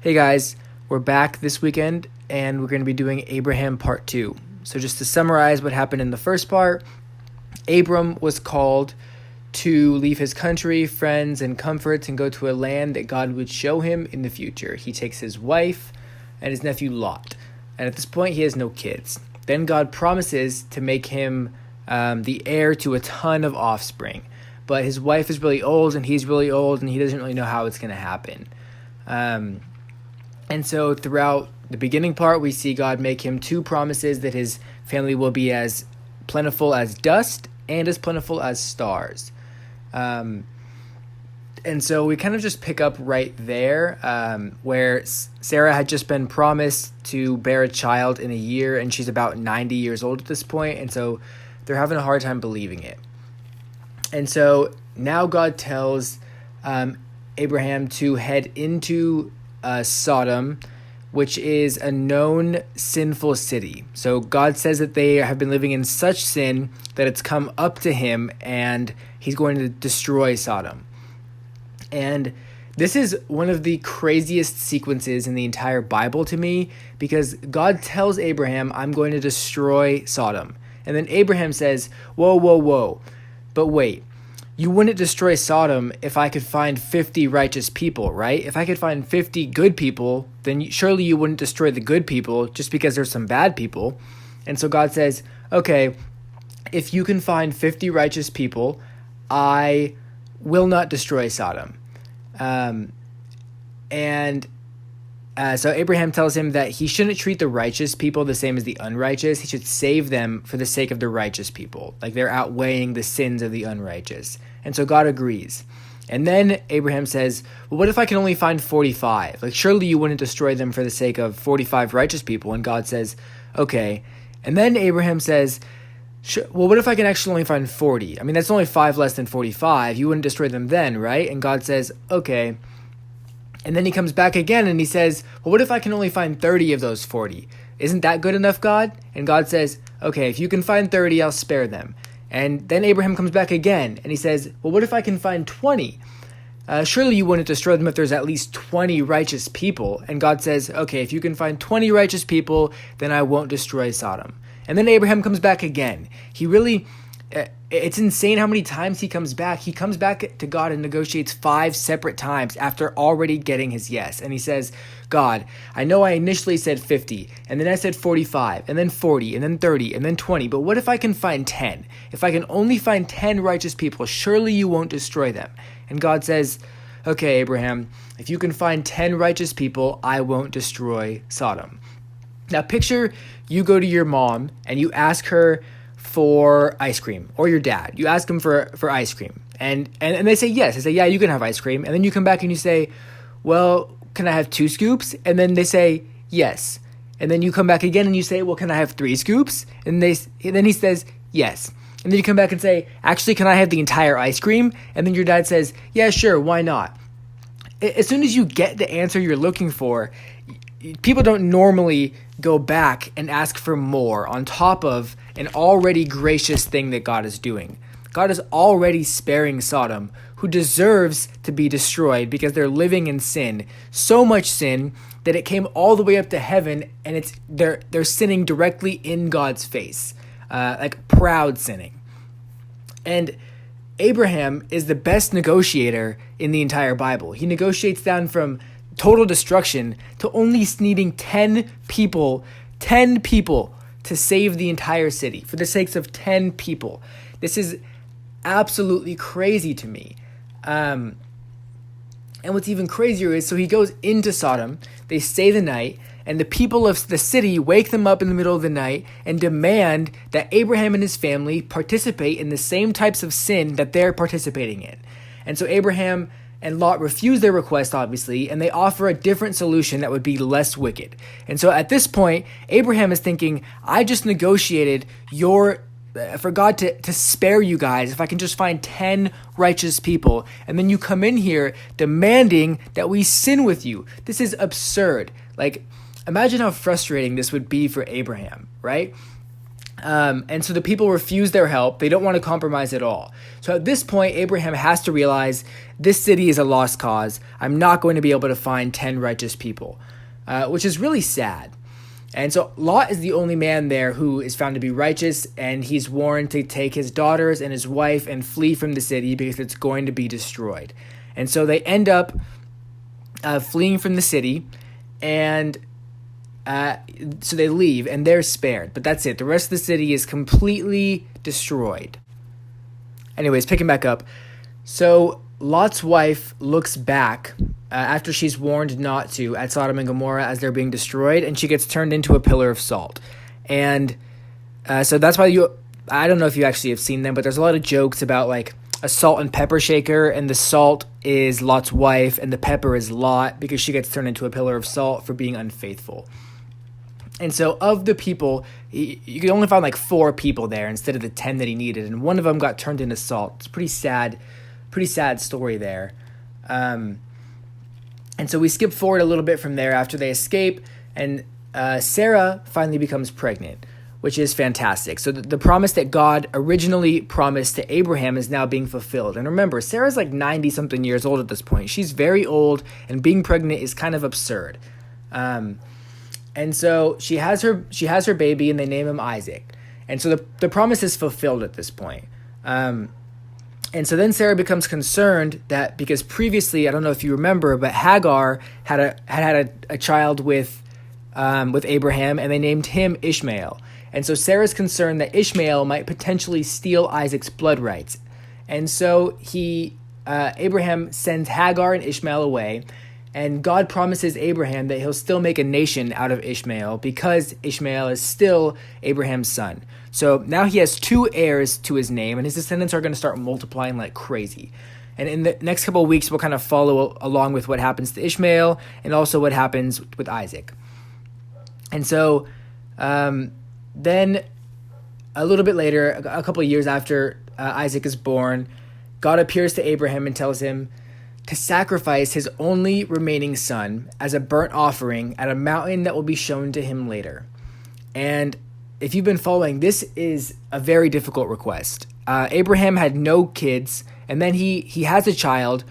Hey guys, we're back this weekend and we're going to be doing Abraham Part 2. So just to summarize what happened in the first part, Abram was called to leave his country, friends, and comforts and go to a land that God would show him in the future. He takes his wife and his nephew Lot, and at this point he has no kids. Then God promises to make him the heir to a ton of offspring, but his wife is really old and he's really old and he doesn't really know how it's going to happen. And so throughout the beginning part, we see God make him two promises that his family will be as plentiful as dust and as plentiful as stars. And so we kind of just pick up right there where Sarah had just been promised to bear a child in a year, and she's about 90 years old at this point, and so they're having a hard time believing it. And so now God tells Abraham to head into Sodom, which is a known sinful city. So God says that they have been living in such sin that it's come up to him and he's going to destroy Sodom. And this is one of the craziest sequences in the entire Bible to me, because God tells Abraham, I'm going to destroy Sodom. And then Abraham says, whoa, but wait. You wouldn't destroy Sodom if I could find 50 righteous people, right? If I could find 50 good people, then surely you wouldn't destroy the good people just because there's some bad people. And so God says, okay, if you can find 50 righteous people, I will not destroy Sodom. So Abraham tells him that he shouldn't treat the righteous people the same as the unrighteous. He should save them for the sake of the righteous people. Like they're outweighing the sins of the unrighteous. And so God agrees. And then Abraham says, well, what if I can only find 45? Like surely you wouldn't destroy them for the sake of 45 righteous people. And God says, okay. And then Abraham says, well, what if I can actually only find 40? I mean, that's only 5 less than 45. You wouldn't destroy them then, right? And God says, okay. And then he comes back again and he says, well, what if I can only find 30 of those 40? Isn't that good enough, God? And God says, okay, if you can find 30, I'll spare them. And then Abraham comes back again and he says, well, what if I can find 20? Surely you wouldn't destroy them if there's at least 20 righteous people. And God says, okay, if you can find 20 righteous people, then I won't destroy Sodom. And then Abraham comes back again. It's insane how many times he comes back. He comes back to God and negotiates 5 separate times after already getting his yes. And he says, God, I know I initially said 50, and then I said 45, and then 40, and then 30, and then 20. But what if I can find 10? If I can only find 10 righteous people, surely you won't destroy them. And God says, okay, Abraham, if you can find 10 righteous people, I won't destroy Sodom. Now picture you go to your mom and you ask her for ice cream, or your dad. You ask them for ice cream and they say yes. They say, yeah, you can have ice cream. And then you come back and you say, well, can I have 2 scoops? And then they say yes. And then you come back again and you say, well, can I have 3 scoops? And then he says yes. And then you come back and say, actually, can I have the entire ice cream? And then your dad says, yeah, sure, why not? As soon as you get the answer you're looking for, people don't normally go back and ask for more on top of an already gracious thing that God is doing. God is already sparing Sodom, who deserves to be destroyed because they're living in sin. So much sin that it came all the way up to heaven, and they're sinning directly in God's face, like proud sinning. And Abraham is the best negotiator in the entire Bible. He negotiates down from total destruction to only needing 10 people to save the entire city for the sakes of 10 people. This is absolutely crazy to me. And what's even crazier is, so he goes into Sodom, they stay the night, and the people of the city wake them up in the middle of the night and demand that Abraham and his family participate in the same types of sin that they're participating in. And so Abraham and Lot refuse their request, obviously, and they offer a different solution that would be less wicked. And so at this point, Abraham is thinking, I just negotiated for God to spare you guys if I can just find 10 righteous people. And then you come in here demanding that we sin with you. This is absurd. Like, imagine how frustrating this would be for Abraham, right? And so the people refuse their help. They don't want to compromise at all. So at this point, Abraham has to realize this city is a lost cause. I'm not going to be able to find 10 righteous people, which is really sad. And so Lot is the only man there who is found to be righteous, and he's warned to take his daughters and his wife and flee from the city because it's going to be destroyed. And so they end up fleeing from the city, and so they leave, and they're spared. But that's it. The rest of the city is completely destroyed. Anyways, picking back up. So Lot's wife looks back after she's warned not to at Sodom and Gomorrah as they're being destroyed, and she gets turned into a pillar of salt. And so that's why I don't know if you actually have seen them, but there's a lot of jokes about like a salt and pepper shaker, and the salt is Lot's wife and the pepper is Lot because she gets turned into a pillar of salt for being unfaithful. And so of the people, you could only find like 4 people there instead of the 10 that he needed, and one of them got turned into salt. It's pretty sad story there. And so we skip forward a little bit from there after they escape, and Sarah finally becomes pregnant, which is fantastic. So the promise that God originally promised to Abraham is now being fulfilled. And remember, Sarah's like 90-something years old at this point. She's very old, and being pregnant is kind of absurd. And so she has her baby, and they name him Isaac. And so the promise is fulfilled at this point. And so then Sarah becomes concerned that because previously, I don't know if you remember, but Hagar had a child with Abraham, and they named him Ishmael. And so Sarah's concerned that Ishmael might potentially steal Isaac's blood rights. And so Abraham sends Hagar and Ishmael away, and God promises Abraham that he'll still make a nation out of Ishmael because Ishmael is still Abraham's son. So now he has 2 heirs to his name, and his descendants are going to start multiplying like crazy. And in the next couple of weeks, we'll kind of follow along with what happens to Ishmael and also what happens with Isaac. And so then a little bit later, a couple of years after Isaac is born, God appears to Abraham and tells him to sacrifice his only remaining son as a burnt offering at a mountain that will be shown to him later. And if you've been following, this is a very difficult request. Abraham had no kids, and then he has a child,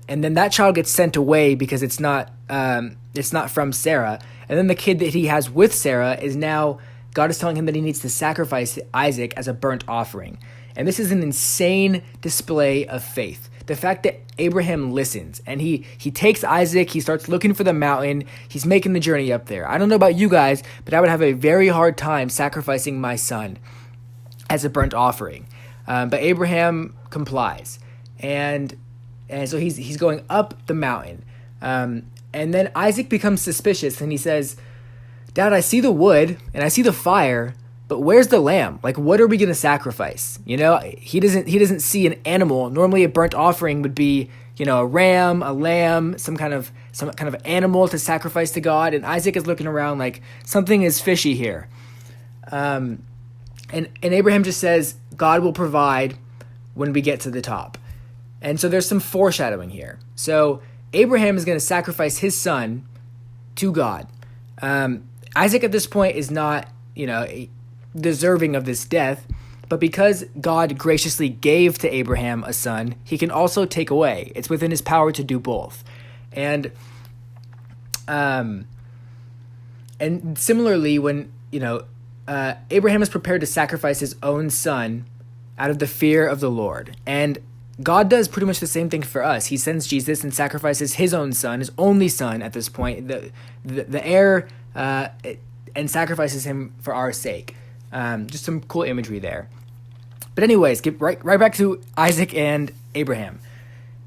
and then that child gets sent away because it's not from Sarah. And then the kid that he has with Sarah is now, God is telling him that he needs to sacrifice Isaac as a burnt offering. And this is an insane display of faith. The fact that Abraham listens, and he takes Isaac, he starts looking for the mountain, he's making the journey up there. I don't know about you guys, but I would have a very hard time sacrificing my son as a burnt offering. But Abraham complies, and so he's going up the mountain. And then Isaac becomes suspicious, and he says, "Dad, I see the wood, and I see the fire, but where's the lamb? Like, what are we going to sacrifice?" You know, he doesn't see an animal. Normally a burnt offering would be, you know, a ram, a lamb, some kind of animal to sacrifice to God. And Isaac is looking around like something is fishy here. And Abraham just says, God will provide when we get to the top. And so there's some foreshadowing here. So Abraham is going to sacrifice his son to God. Isaac at this point is not, deserving of this death, but because God graciously gave to Abraham a son, he can also take away. It's within his power to do both. And similarly, when, Abraham is prepared to sacrifice his own son out of the fear of the Lord. And God does pretty much the same thing for us. He sends Jesus and sacrifices his own son, his only son at this point, the heir, and sacrifices him for our sake. Just some cool imagery there. But anyways, get right back to Isaac and Abraham.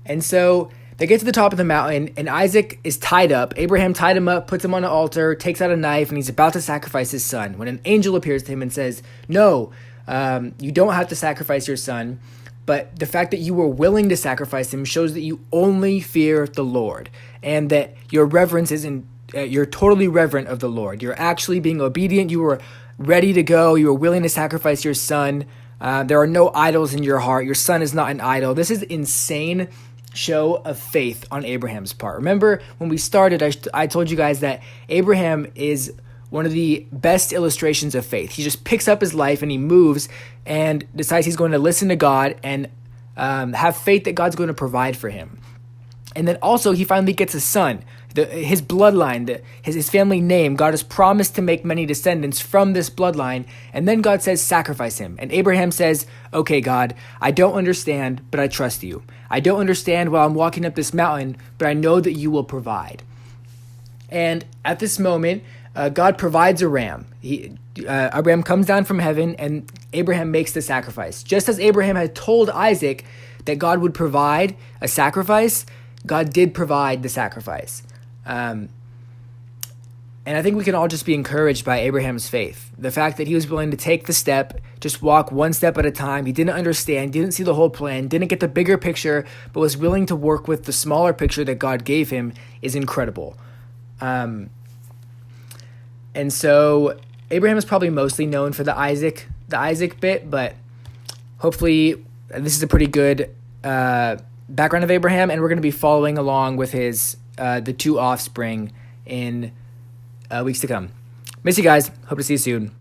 And so they get to the top of the mountain, and Isaac is tied up. Abraham tied him up, puts him on an altar, takes out a knife, and he's about to sacrifice his son when an angel appears to him and says, "No, you don't have to sacrifice your son, but the fact that you were willing to sacrifice him shows that you only fear the Lord, and that your reverence isn't, you're totally reverent of the Lord. You're actually being obedient. You were ready to go. You were willing to sacrifice your son. There are no idols in your heart. Your son is not an idol." This is insane show of faith on Abraham's part. Remember when we started, I told you guys that Abraham is one of the best illustrations of faith. He just picks up his life and he moves and decides he's going to listen to God and have faith that God's going to provide for him. And then also he finally gets a son. His bloodline, his family name, God has promised to make many descendants from this bloodline. And then God says, sacrifice him. And Abraham says, okay, God, I don't understand, but I trust you. I don't understand while I'm walking up this mountain, but I know that you will provide. And at this moment, God provides a ram. A ram comes down from heaven, and Abraham makes the sacrifice. Just as Abraham had told Isaac that God would provide a sacrifice, God did provide the sacrifice. And I think we can all just be encouraged by Abraham's faith. The fact that he was willing to take the step, just walk one step at a time. He didn't understand, didn't see the whole plan, didn't get the bigger picture, but was willing to work with the smaller picture that God gave him is incredible. And so Abraham is probably mostly known for the Isaac bit, but hopefully this is a pretty good background of Abraham, and we're going to be following along with his the two offspring in weeks to come. Miss you guys. Hope to see you soon.